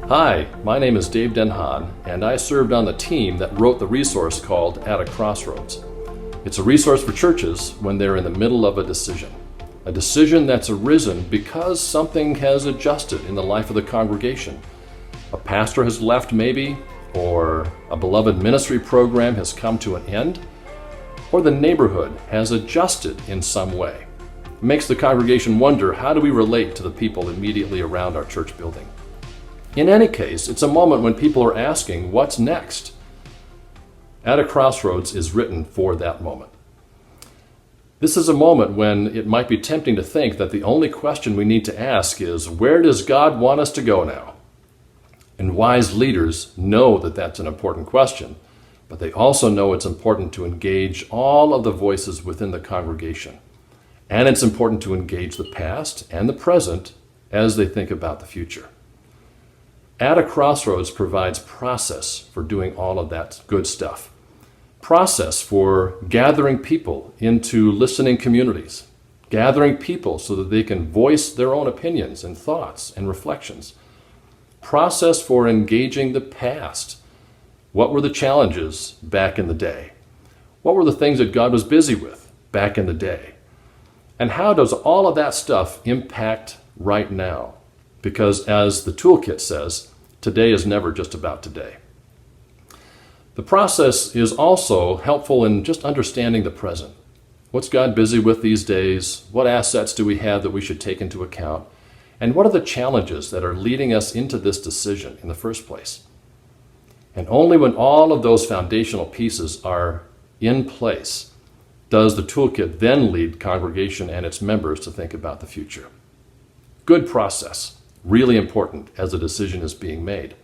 Hi, my name is Den Haan, and I served on the team that wrote the resource called At a Crossroads. It's a resource for churches when they're in the middle of a decision that's arisen because something has adjusted in the life of the congregation. A pastor has left maybe, or a beloved ministry program has come to an end, or the neighborhood has adjusted in some way. It makes the congregation wonder, how do we relate to the people immediately around our church building? In any case, it's a moment when people are asking, what's next? At a Crossroads is written for that moment. This is a moment when it might be tempting to think that the only question we need to ask is, where does God want us to go now? And wise leaders know that that's an important question, but they also know it's important to engage all of the voices within the congregation. And it's important to engage the past and the present as they think about the future. At a Crossroads provides process for doing all of that good stuff. Process for gathering people into listening communities, gathering people so that they can voice their own opinions and thoughts and reflections. Process for engaging the past. What were the challenges back in the day? What were the things that God was busy with back in the day? And how does all of that stuff impact right now? Because as the toolkit says, today is never just about today. The process is also helpful in just understanding the present. What's God busy with these days? What assets do we have that we should take into account? And what are the challenges that are leading us into this decision in the first place? And only when all of those foundational pieces are in place does the toolkit then lead congregation and its members to think about the future. Good process. Really important as a decision is being made.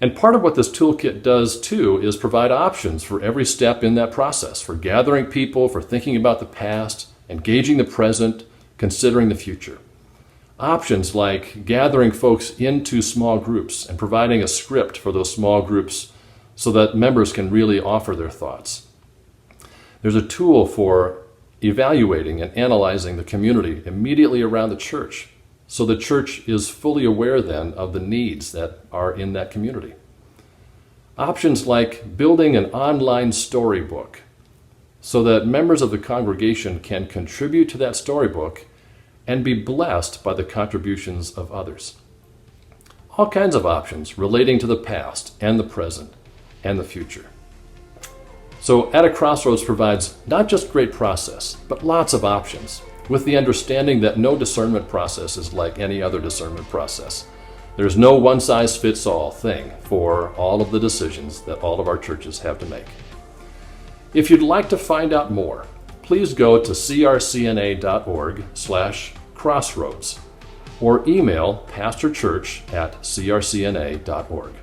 And part of what this toolkit does too is provide options for every step in that process, for gathering people, for thinking about the past, engaging the present, considering the future. Options like gathering folks into small groups and providing a script for those small groups so that members can really offer their thoughts. There's a tool for evaluating and analyzing the community immediately around the church, so the church is fully aware then of the needs that are in that community. Options like building an online storybook so that members of the congregation can contribute to that storybook and be blessed by the contributions of others. All kinds of options relating to the past and the present and the future. So At a Crossroads provides not just great process, but lots of options, with the understanding that no discernment process is like any other discernment process. There's no one-size-fits-all thing for all of the decisions that all of our churches have to make. If you'd like to find out more, please go to crcna.org/crossroads or email pastorchurch@crcna.org.